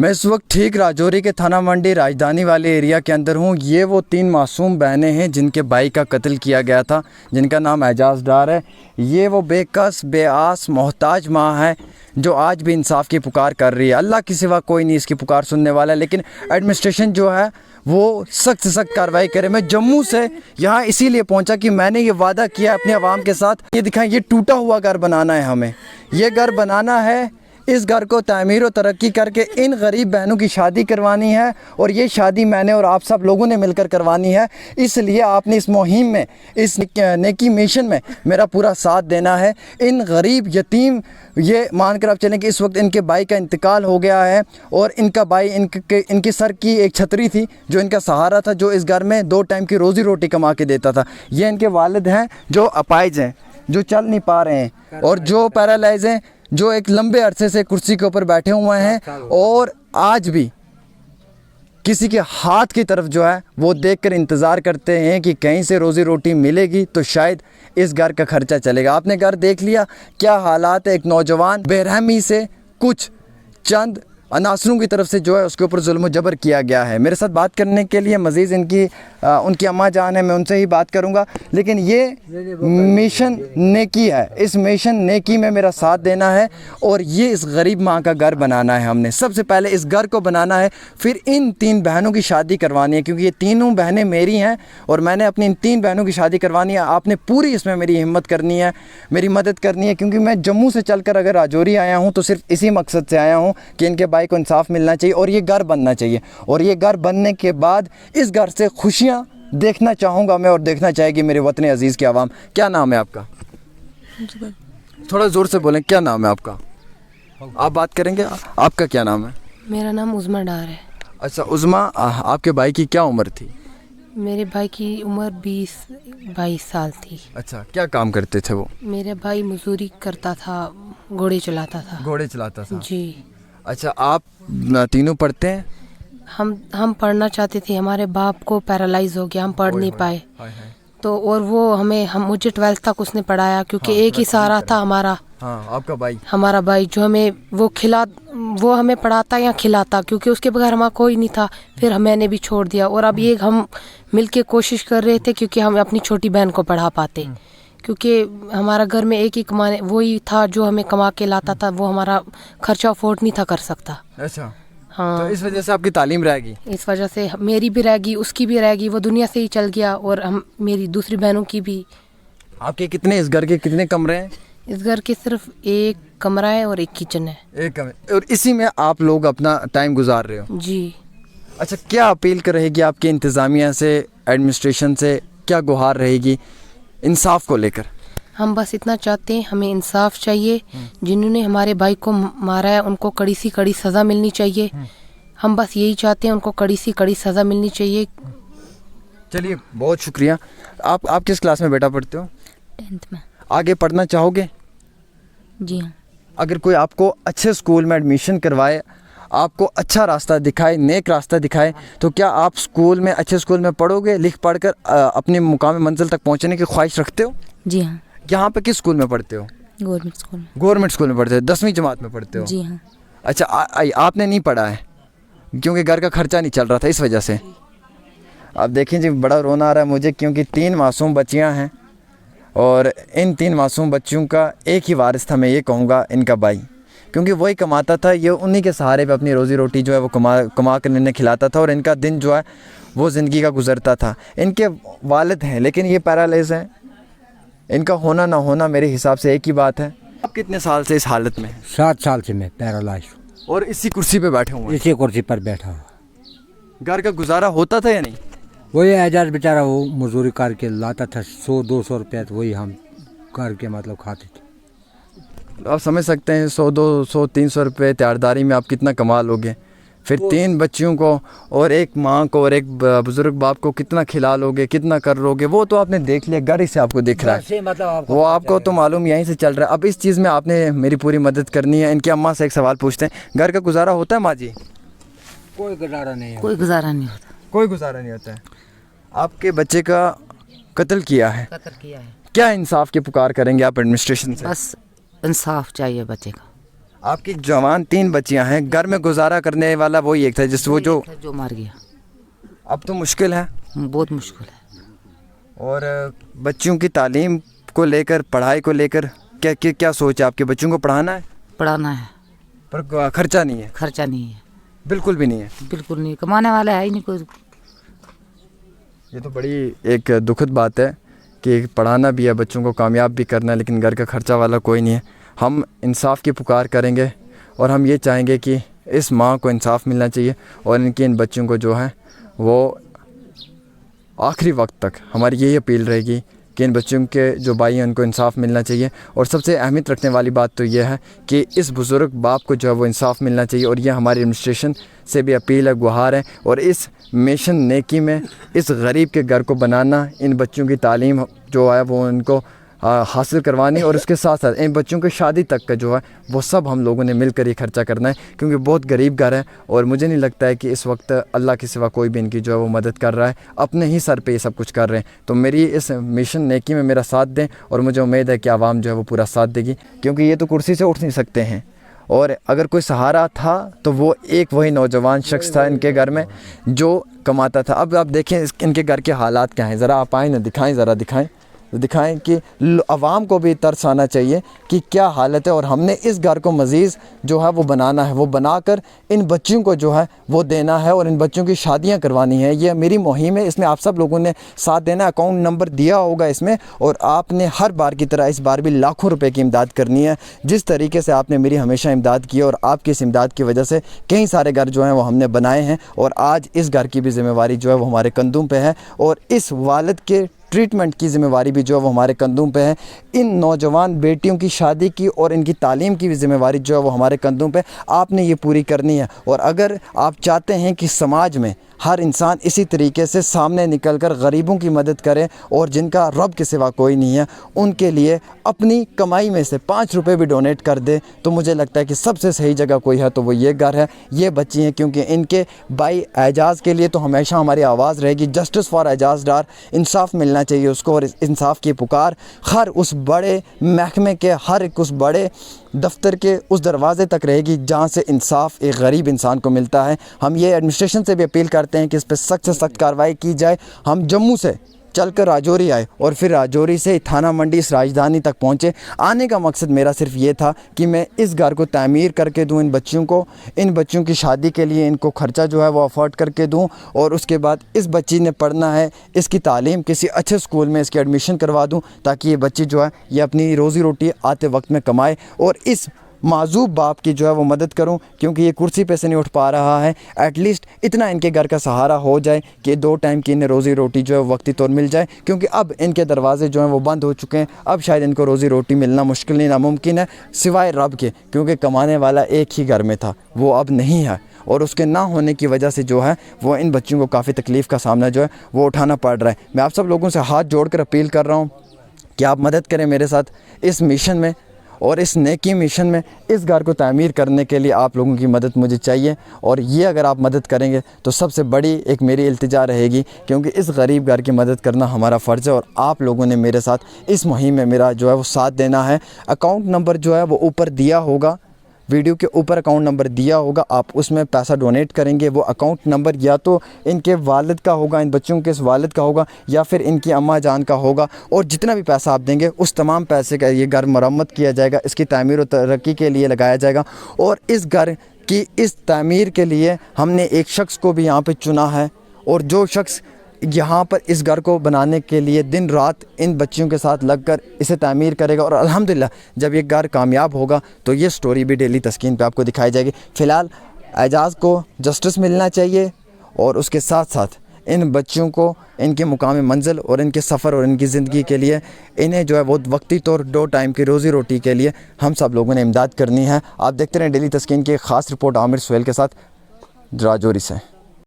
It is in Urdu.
میں اس وقت ٹھیک راجوری کے تھانہ منڈی راجدھانی والے ایریا کے اندر ہوں. یہ وہ 3 معصوم بہنیں ہیں جن کے بھائی کا قتل کیا گیا تھا، جن کا نام اعجاز ڈار ہے. یہ وہ بے کس بے آس محتاج ماں ہے جو آج بھی انصاف کی پکار کر رہی ہے. اللہ کے سوا کوئی نہیں اس کی پکار سننے والا، لیکن ایڈمنسٹریشن جو ہے وہ سخت سے سخت کارروائی کرے. میں جموں سے یہاں اسی لیے پہنچا کہ میں نے یہ وعدہ کیا اپنے عوام کے ساتھ. یہ دکھائیں، یہ ٹوٹا ہوا گھر بنانا ہے ہمیں. یہ گھر بنانا ہے، اس گھر کو تعمیر و ترقی کر کے ان غریب بہنوں کی شادی کروانی ہے، اور یہ شادی میں نے اور آپ سب لوگوں نے مل کر کروانی ہے. اس لیے آپ نے اس مہم میں، اس نیکی مشن میں میرا پورا ساتھ دینا ہے. ان غریب یتیم، یہ مان کر آپ چلیں کہ اس وقت ان کے بھائی کا انتقال ہو گیا ہے، اور ان کا بھائی ان کے سر کی ایک چھتری تھی جو ان کا سہارا تھا، جو اس گھر میں 2 ٹائم کی روزی روٹی کما کے دیتا تھا. یہ ان کے والد ہیں جو اپائج ہیں، جو چل نہیں پا رہے ہیں، اور جو پیرالائز ہیں، جو ایک لمبے عرصے سے کرسی کے اوپر بیٹھے ہوئے ہیں، اور آج بھی کسی کے ہاتھ کی طرف جو ہے وہ دیکھ کر انتظار کرتے ہیں کہ کہیں سے روزی روٹی ملے گی تو شاید اس گھر کا خرچہ چلے گا. آپ نے گھر دیکھ لیا کیا حالات ہے. ایک نوجوان بے رحمی سے کچھ چند عناصروں کی طرف سے جو ہے اس کے اوپر ظلم و جبر کیا گیا ہے. میرے ساتھ بات کرنے کے لیے مزید ان کی اماں جان ہے، میں ان سے ہی بات کروں گا. لیکن یہ مشن نیکی ہے، اس مشن نیکی میں میرا ساتھ دینا ہے، اور یہ اس غریب ماں کا گھر بنانا ہے. ہم نے سب سے پہلے اس گھر کو بنانا ہے، پھر ان 3 بہنوں کی شادی کروانی ہے، کیونکہ یہ تینوں بہنیں میری ہیں اور میں نے اپنی ان 3 بہنوں کی شادی کروانی ہے. آپ نے پوری اس میں میری ہمت کرنی ہے، میری مدد کرنی ہے، کیونکہ میں جموں سے چل کر اگر راجوری آیا ہوں تو صرف اسی مقصد سے آیا ہوں کہ ان کے بھائی کو انصاف ملنا چاہیے اور یہ گھر بننا چاہیے. اور یہ گھر بننے کے بعد اس گھر سے خوشیاں دیکھنا چاہوں گا میں، اور دیکھنا چاہے گی میرے وطن عزیز کے عوام. کیا نام ہے آپ کا؟ تھوڑا زور سے بولیں، کیا نام ہے آپ کا؟ آپ بات کریں گے. آپ کا کیا نام ہے؟ میرا نام عظمیٰ ڈار ہے. اچھا عظمیٰ، آپ کے بھائی کی کیا عمر تھی؟ میرے بھائی کی عمر 20-22 سال تھی. اچھا، کیا کام کرتے تھے وہ؟ میرا بھائی مزدوری کرتا تھا، گھوڑے چلاتا تھا. گھوڑے چلاتا تھا. جی. اچھا، آپ تینوں پڑھتے ہیں؟ ہم پڑھنا چاہتے تھے، ہمارے باپ کو پیرالائز ہو گیا، ہم پڑھ نہیں پائے تو، اور وہ مجھے 12 تک اس نے پڑھایا، کیونکہ ایک ہی سہارا تھا ہمارا. آپ کا بھائی؟ ہمارا بھائی جو وہ ہمیں پڑھاتا یا کھلاتا، کیونکہ اس کے بغیر ہمارا کوئی نہیں تھا. پھر میں نے بھی چھوڑ دیا، اور اب یہ ہم مل کے کوشش کر رہے تھے کیونکہ ہم اپنی چھوٹی بہن کو پڑھا پاتے، کیونکہ ہمارا گھر میں ایک ہی وہی تھا جو ہمیں کما کے لاتا تھا، وہ ہمارا خرچہ افورڈ نہیں تھا کر سکتا. اچھا، ہاں، تو اس وجہ سے آپ کی تعلیم رہ گئی؟ اس وجہ سے میری بھی رہ گئی، اس کی بھی رہ گئی، وہ دنیا سے ہی چل گیا، اور میری دوسری بہنوں کی بھی. آپ کے اس گھر کے کتنے کمرے ہیں؟ اس گھر کے صرف 1 کمرہ ہے اور 1 کچن ہے. 1 کمرہ، اور اسی میں آپ لوگ اپنا ٹائم گزار رہے ہو؟ جی. اچھا، کیا اپیل رہے گی آپ کے انتظامیہ سے، ایڈمنسٹریشن سے، کیا گہار رہے گی انصاف کو لے کر؟ ہم بس اتنا چاہتے ہیں، ہمیں انصاف چاہیے. جنہوں نے ہمارے بھائی کو مارا ہے ان کو کڑی سی کڑی سزا ملنی چاہیے. ہم بس یہی چاہتے ہیں، ان کو کڑی سی کڑی سزا ملنی چاہیے. چلیے، بہت شکریہ. آپ کس کلاس میں بیٹا پڑھتے ہو؟ 10th میں. آگے پڑھنا چاہو گے؟ جی ہاں. اگر کوئی آپ کو اچھے اسکول میں ایڈمیشن کروائے، آپ کو اچھا راستہ دکھائے، نیک راستہ دکھائے، تو کیا آپ اسکول میں، اچھے اسکول میں پڑھو گے، لکھ پڑھ کر اپنے مقام منزل تک پہنچنے کی خواہش رکھتے ہو؟ جی ہاں. یہاں پہ کس اسکول میں پڑھتے ہو؟ گورنمنٹ اسکول میں. گورنمنٹ اسکول میں پڑھتے ہو، 10ویں جماعت میں پڑھتے ہو؟ جی ہاں. اچھا، آپ نے نہیں پڑھا ہے کیونکہ گھر کا خرچہ نہیں چل رہا تھا، اس وجہ سے؟ اب دیکھیں جی، بڑا رونا آ رہا ہے مجھے، کیونکہ 3 معصوم بچیاں ہیں، اور ان 3 معصوم بچیوں کا ایک ہی وارث تھا، میں یہ کہوں گا، ان کا بھائی، کیونکہ وہی کماتا تھا. یہ انہی کے سہارے پہ اپنی روزی روٹی جو ہے وہ کما کر انہیں کھلاتا تھا، اور ان کا دن جو ہے وہ زندگی کا گزرتا تھا. ان کے والد ہیں لیکن یہ پیرالائز ہیں. ان کا ہونا نہ ہونا میرے حساب سے ایک ہی بات ہے. آپ کتنے سال سے اس حالت میں ہیں؟ 7 سال سے میں پیرالائز ہوں. اور اسی کرسی پہ بیٹھے ہوئے ہیں؟ اسی کرسی پر بیٹھا ہوں. گھر کا گزارا ہوتا تھا یا نہیں؟ وہی اعجاز بیچارہ وہ مزدوری کر کے لاتا تھا، 100-200 روپیہ، تو وہی ہم کر کے کھاتے تھے. آپ سمجھ سکتے ہیں 100-200-300 روپے تیارداری میں آپ کتنا کما لوگے. پھر 3 بچیوں کو اور ایک ماں کو اور ایک بزرگ باپ کو کتنا کھلا لوگے، کتنا کر لوگے، وہ تو آپ نے دیکھ لیا، گھر ہی سے آپ کو دکھ رہا ہے، وہ آپ کو تو معلوم یہیں سے چل رہا ہے. اب اس چیز میں آپ نے میری پوری مدد کرنی ہے. ان کی اماں سے ایک سوال پوچھتے ہیں، گھر کا گزارا ہوتا ہے ماں جی؟ کوئی گزارا نہیں ہے. کوئی گزارا نہیں ہوتا. کوئی گزارا نہیں ہوتا ہے. آپ کے بچے کا قتل کیا ہے، قتل کیا ہے. کیا انصاف کی پکار کریں گے آپ ایڈمنسٹریشن سے؟ بس انصاف چاہیے بچے کا. آپ کی جوان 3 بچیاں ہیں, گھر میں گزارا کرنے والا وہی ایک تھا جس وہ جو مار گیا. اب تو مشکل ہے. بہت مشکل ہے. اور بچوں کی تعلیم کو لے کر, پڑھائی کو لے کر کیا سوچ ہے آپ کے؟ بچوں کو پڑھانا ہے, پڑھانا ہے, پر خرچہ نہیں ہے, خرچہ نہیں ہے, بالکل بھی نہیں ہے. بالکل نہیں, کمانے والا ہے ہی نہیں کوئی. یہ تو بڑی ایک دکھد بات ہے کہ پڑھانا بھی ہے, بچوں کو کامیاب بھی کرنا ہے, لیکن گھر کا خرچہ والا کوئی نہیں ہے. ہم انصاف کی پکار کریں گے اور ہم یہ چاہیں گے کہ اس ماں کو انصاف ملنا چاہیے اور ان بچوں کو جو ہے وہ آخری وقت تک ہماری یہی اپیل رہے گی کہ ان بچوں کے جو بھائی ہیں ان کو انصاف ملنا چاہیے. اور سب سے اہمیت رکھنے والی بات تو یہ ہے کہ اس بزرگ باپ کو جو ہے وہ انصاف ملنا چاہیے. اور یہ ہماری ایڈمنسٹریشن سے بھی اپیل ہے, گہار ہے. اور اس مشن نیکی میں اس غریب کے گھر کو بنانا, ان بچوں کی تعلیم جو ہے وہ ان کو حاصل کروانی, اور اس کے ساتھ ساتھ ان بچوں کی شادی تک کا جو ہے وہ سب ہم لوگوں نے مل کر یہ خرچہ کرنا ہے, کیونکہ بہت غریب گھر ہے. اور مجھے نہیں لگتا ہے کہ اس وقت اللہ کے سوا کوئی بھی ان کی جو ہے وہ مدد کر رہا ہے, اپنے ہی سر پہ یہ سب کچھ کر رہے ہیں. تو میری اس مشن نیکی میں میرا ساتھ دیں, اور مجھے امید ہے کہ عوام جو ہے وہ پورا ساتھ دے گی, کیونکہ یہ تو کرسی سے اٹھ نہیں سکتے ہیں. اور اگر کوئی سہارا تھا تو وہ ایک وہی نوجوان شخص تھا ان کے گھر میں جو کماتا تھا. اب آپ دیکھیں ان کے گھر کے حالات کیا ہیں, ذرا آپ آئیں نا, دکھائیں کہ عوام کو بھی ترس آنا چاہیے کہ کیا حالت ہے. اور ہم نے اس گھر کو مزید جو ہے وہ بنانا ہے, وہ بنا کر ان بچوں کو جو ہے وہ دینا ہے اور ان بچوں کی شادیاں کروانی ہیں. یہ میری مہم ہے, اس میں آپ سب لوگوں نے ساتھ دینا. اکاؤنٹ نمبر دیا ہوگا اس میں, اور آپ نے ہر بار کی طرح اس بار بھی لاکھوں روپے کی امداد کرنی ہے. جس طریقے سے آپ نے میری ہمیشہ امداد کی, اور آپ کی اس امداد کی وجہ سے کئی سارے گھر جو ہیں وہ ہم نے بنائے ہیں, اور آج اس گھر کی بھی ذمہ داری جو ہے وہ ہمارے کندھوں پہ ہے, اور اس والد کے ٹریٹمنٹ کی ذمہ داری بھی جو ہے وہ ہمارے کندھوں پہ ہے. ان نوجوان بیٹیوں کی شادی کی اور ان کی تعلیم کی بھی ذمہ داری جو ہے وہ ہمارے کندھوں پہ آپ نے یہ پوری کرنی ہے. اور اگر آپ چاہتے ہیں کہ سماج میں ہر انسان اسی طریقے سے سامنے نکل کر غریبوں کی مدد کرے, اور جن کا رب کے سوا کوئی نہیں ہے ان کے لیے اپنی کمائی میں سے 5 روپے بھی ڈونیٹ کر دے, تو مجھے لگتا ہے کہ سب سے صحیح جگہ کوئی ہے تو وہ یہ گھر ہے, یہ بچی ہیں. کیونکہ ان کے بھائی اعجاز کے لیے تو ہمیشہ ہماری آواز رہے گی, جسٹس فار اعجاز ڈار, انصاف ملنا چاہیے اس کو. اور انصاف کی پکار ہر اس بڑے محکمے کے, ہر ایک اس بڑے دفتر کے اس دروازے تک رہے گی جہاں سے انصاف ایک غریب انسان کو ملتا ہے. ہم یہ ایڈمنسٹریشن سے بھی اپیل کرتے ہیں کہ اس پہ سخت سے سخت کارروائی کی جائے. ہم جموں سے چل کر راجوری آئے اور پھر راجوری سے تھانہ منڈی اس راجدھانی تک پہنچے. آنے کا مقصد میرا صرف یہ تھا کہ میں اس گھر کو تعمیر کر کے دوں ان بچوں کو, ان بچوں کی شادی کے لیے ان کو خرچہ جو ہے وہ افورڈ کر کے دوں, اور اس کے بعد اس بچی نے پڑھنا ہے, اس کی تعلیم کسی اچھے اسکول میں اس کی ایڈمیشن کروا دوں, تاکہ یہ بچی جو ہے یہ اپنی روزی روٹی آتے وقت میں کمائے. اور اس معذوب باپ کی جو ہے وہ مدد کروں, کیونکہ یہ کرسی پہ سے نہیں اٹھ پا رہا ہے. ایٹ لیسٹ اتنا ان کے گھر کا سہارا ہو جائے کہ 2 ٹائم کی انہیں روزی روٹی جو ہے وقتی طور مل جائے, کیونکہ اب ان کے دروازے جو ہیں وہ بند ہو چکے ہیں. اب شاید ان کو روزی روٹی ملنا مشکل نہیں, ناممکن ہے, سوائے رب کے, کیونکہ کمانے والا ایک ہی گھر میں تھا, وہ اب نہیں ہے. اور اس کے نہ ہونے کی وجہ سے جو ہے وہ ان بچوں کو کافی تکلیف کا سامنا جو ہے وہ اٹھانا پڑ رہا ہے. میں آپ سب لوگوں سے ہاتھ جوڑ کر اپیل کر رہا ہوں کہ آپ مدد کریں میرے ساتھ اس مشن میں, اور اس نیکی مشن میں. اس گھر کو تعمیر کرنے کے لیے آپ لوگوں کی مدد مجھے چاہیے, اور یہ اگر آپ مدد کریں گے تو سب سے بڑی ایک میری التجا رہے گی, کیونکہ اس غریب گھر کی مدد کرنا ہمارا فرض ہے, اور آپ لوگوں نے میرے ساتھ اس مہم میں میرا جو ہے وہ ساتھ دینا ہے. اکاؤنٹ نمبر جو ہے وہ اوپر دیا ہوگا, ویڈیو کے اوپر اکاؤنٹ نمبر دیا ہوگا, آپ اس میں پیسہ ڈونیٹ کریں گے. وہ اکاؤنٹ نمبر یا تو ان کے والد کا ہوگا, ان بچوں کے اس والد کا ہوگا, یا پھر ان کی اماں جان کا ہوگا, اور جتنا بھی پیسہ آپ دیں گے اس تمام پیسے کا یہ گھر مرمت کیا جائے گا, اس کی تعمیر و ترقی کے لیے لگایا جائے گا. اور اس گھر کی اس تعمیر کے لیے ہم نے ایک شخص کو بھی یہاں پہ چنا ہے, اور جو شخص یہاں پر اس گھر کو بنانے کے لیے دن رات ان بچیوں کے ساتھ لگ کر اسے تعمیر کرے گا. اور الحمدللہ جب یہ گھر کامیاب ہوگا تو یہ سٹوری بھی ڈیلی تسکین پہ آپ کو دکھائی جائے گی. فی الحال اعجاز کو جسٹس ملنا چاہیے, اور اس کے ساتھ ساتھ ان بچوں کو ان کے مقام منزل اور ان کے سفر اور ان کی زندگی کے لیے انہیں جو ہے وہ وقتی طور 2 ٹائم کی روزی روٹی کے لیے ہم سب لوگوں نے امداد کرنی ہے. آپ دیکھتے رہیں ڈیلی تسکین کی ایک خاص رپورٹ عامر سہیل کے ساتھ راجوری سے.